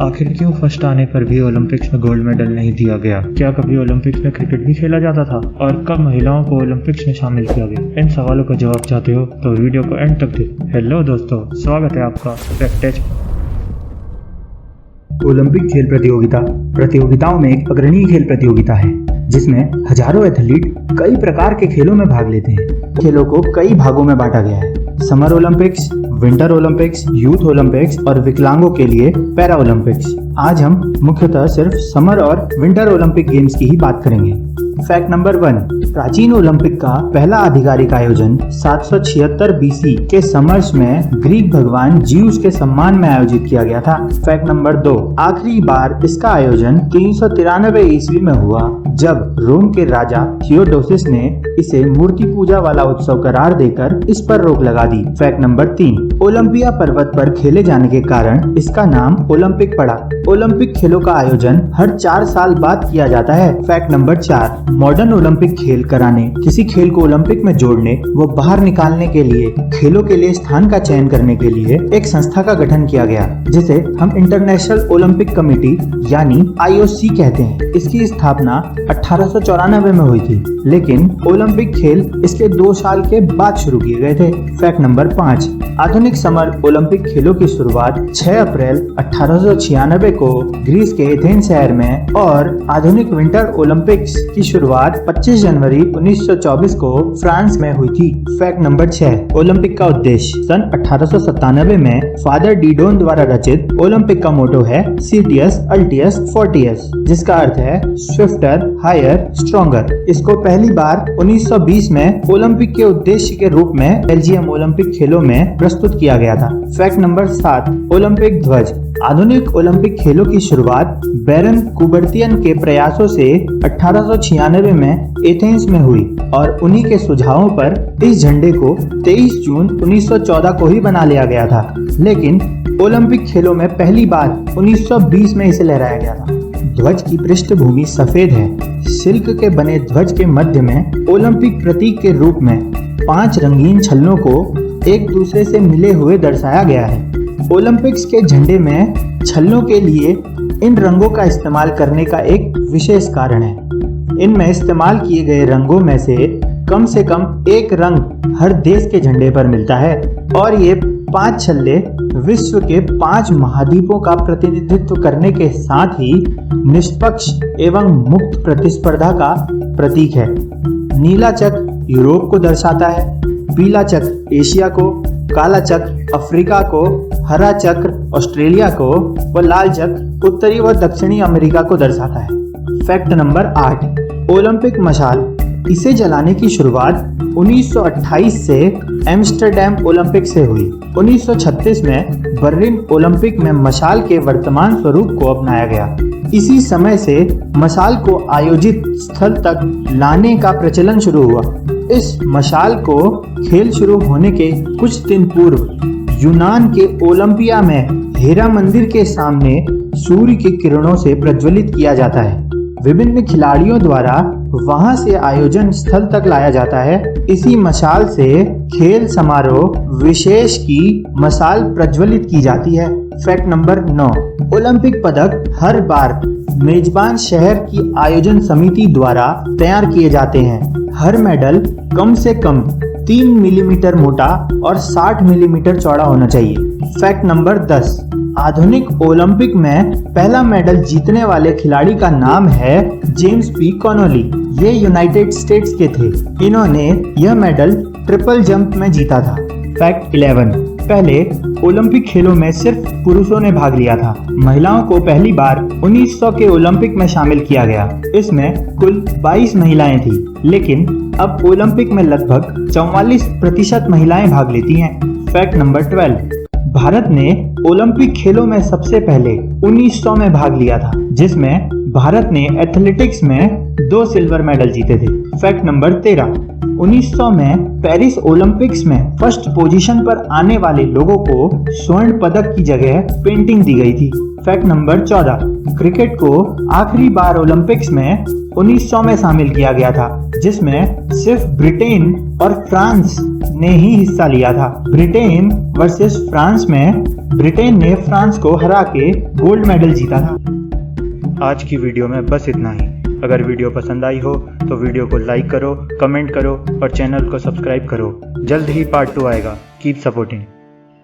आखिर क्यों फर्स्ट आने पर भी ओलंपिक्स में गोल्ड मेडल नहीं दिया गया? क्या कभी ओलंपिक्स में क्रिकेट भी खेला जाता था? और कब महिलाओं को ओलंपिक्स में शामिल किया गया? इन सवालों का जवाब चाहते हो तो वीडियो को एंड तक देखो। हेलो दोस्तों, स्वागत है आपका फैक्ट। ओलंपिक खेल प्रतियोगिताओं में एक अग्रणी खेल प्रतियोगिता है जिसमें हजारों एथलीट कई प्रकार के खेलों में भाग लेते हैं। खेलों को कई भागों में बांटा गया है: summer Olympics, winter Olympics, youth Olympics और विकलांगों के लिए पैरा ओलंपिक्स। आज हम मुख्यतः सिर्फ समर और विंटर ओलंपिक गेम्स की ही बात करेंगे। फैक्ट नंबर 1, प्राचीन ओलंपिक का पहला आधिकारिक आयोजन 776 बीसी के समर्स में ग्रीक भगवान ज्यूस के सम्मान में आयोजित किया गया था। फैक्ट नंबर 2, आखिरी बार इसका आयोजन 393 ईस्वी में हुआ जब रोम के राजा थियोडोसिस ने इसे मूर्ति पूजा वाला उत्सव करार देकर इस पर रोक लगा दी। फैक्ट नंबर 3, ओलंपिया पर्वत पर खेले जाने के कारण इसका नाम ओलंपिक पड़ा। ओलंपिक खेलों का आयोजन हर 4 साल बाद किया जाता है। फैक्ट नंबर 4, मॉडर्न ओलंपिक खेल कराने, किसी खेल को ओलंपिक में जोड़ने व बाहर निकालने के लिए खेलों के लिए स्थान का चयन करने के लिए एक संस्था का गठन किया गया जिसे हम इंटरनेशनल ओलंपिक कमेटी यानी IOC कहते हैं। इसकी स्थापना 1894 में हुई थी, लेकिन ओलंपिक खेल इसके 2 साल के बाद शुरू किए गए थे। फैक्ट नंबर 5, आधुनिक समर ओलंपिक खेलों की शुरुआत 6 अप्रैल 1896 को ग्रीस के एथेंस शहर में और आधुनिक विंटर ओलंपिक्स की शुरुआत 25 जनवरी 1924 को फ्रांस में हुई थी। फैक्ट नंबर 6, ओलंपिक का उद्देश्य। सन 1897 में फादर डीडोन द्वारा रचित ओलंपिक का मोटो है CTS Altius Fortius, जिसका अर्थ है स्विफ्टर, हायर, स्ट्रॉन्गर। इसको पहली बार 1920 में ओलंपिक के उद्देश्य के रूप में बेल्जियम ओलंपिक खेलों में प्रस्तुत किया गया था। फैक्ट नंबर 7, ओलंपिक ध्वज। आधुनिक ओलंपिक खेलों की शुरुआत बैरन कुबर्तियन के प्रयासों से 1896 में एथेंस में हुई और उन्हीं के सुझावों पर इस झंडे को 23 जून 1914 को ही बना लिया गया था, लेकिन ओलंपिक खेलों में पहली बार 1920 में इसे लहराया गया था। ध्वज की पृष्ठभूमि सफेद है। सिल्क के बने ध्वज के मध्य में ओलंपिक प्रतीक के रूप में 5 रंगीन छल्लों को एक दूसरे से मिले हुए दर्शाया गया है। ओलंपिक्स के झंडे में छल्लों के लिए इन रंगों का इस्तेमाल करने का एक विशेष कारण है। इनमें इस्तेमाल किए गए रंगों में से कम एक रंग हर देश के झंडे पर मिलता है और ये 5 छल्ले विश्व के 5 महाद्वीपों का प्रतिनिधित्व करने के साथ ही निष्पक्ष एवं मुक्त प्रतिस्पर्धा का प्रतीक है। नीला चक्र यूरोप को दर्शाता है, पीला चक्र एशिया को, काला चक्र अफ्रीका को, हरा चक्र ऑस्ट्रेलिया को व लाल चक्र उत्तरी व दक्षिणी अमेरिका को दर्शाता है। फैक्ट नंबर 8, ओलंपिक मशाल। इसे जलाने की शुरुआत 1928 से एम्स्टर्डम ओलंपिक से हुई। 1936 में बर्लिन ओलंपिक में मशाल के वर्तमान स्वरूप को अपनाया गया। इसी समय से मशाल को आयोजित स्थल तक लाने का प्रचलन शुरू हुआ। इस मशाल को खेल शुरू होने के कुछ दिन पूर्व यूनान के ओलंपिया में हेरा मंदिर के सामने सूर्य की किरणों से प्रज्वलित किया जाता है। विभिन्न खिलाड़ियों द्वारा वहां से आयोजन स्थल तक लाया जाता है। इसी मशाल से खेल समारोह विशेष की मशाल प्रज्वलित की जाती है। फैक्ट नंबर 9, ओलंपिक पदक हर बार मेजबान शहर की आयोजन समिति द्वारा तैयार किए जाते हैं। हर मेडल कम से कम 3 मिलीमीटर मोटा और 60 मिलीमीटर चौड़ा होना चाहिए। फैक्ट नंबर 10, आधुनिक ओलंपिक में पहला मेडल जीतने वाले खिलाड़ी का नाम है जेम्स पी कॉनोली। ये यूनाइटेड स्टेट्स के थे। इन्होंने यह मेडल ट्रिपल जंप में जीता था। फैक्ट 11, पहले ओलंपिक खेलों में सिर्फ पुरुषों ने भाग लिया था। महिलाओं को पहली बार 1900 के ओलंपिक में शामिल किया गया। इसमें कुल 22 महिलाएं थी, लेकिन अब ओलंपिक में लगभग 44% महिलाएं भाग लेती हैं। फैक्ट नंबर 12, भारत ने ओलंपिक खेलों में सबसे पहले 1900 में भाग लिया था, जिसमें भारत ने एथलेटिक्स में 2 सिल्वर मेडल जीते थे। फैक्ट नंबर 13, 1900 में पेरिस ओलंपिक्स में फर्स्ट पोजीशन पर आने वाले लोगों को स्वर्ण पदक की जगह पेंटिंग दी गई थी। फैक्ट नंबर 14, क्रिकेट को आखिरी बार ओलंपिक्स में 1900 में शामिल किया गया था, जिसमें सिर्फ ब्रिटेन और फ्रांस ने ही हिस्सा लिया था। ब्रिटेन वर्सेस फ्रांस में ब्रिटेन ने फ्रांस को हरा के गोल्ड मेडल जीता था। आज की वीडियो में बस इतना ही। अगर वीडियो पसंद आई हो तो वीडियो को लाइक करो, कमेंट करो और चैनल को सब्सक्राइब करो। जल्द ही पार्ट 2 आएगा। Keep supporting.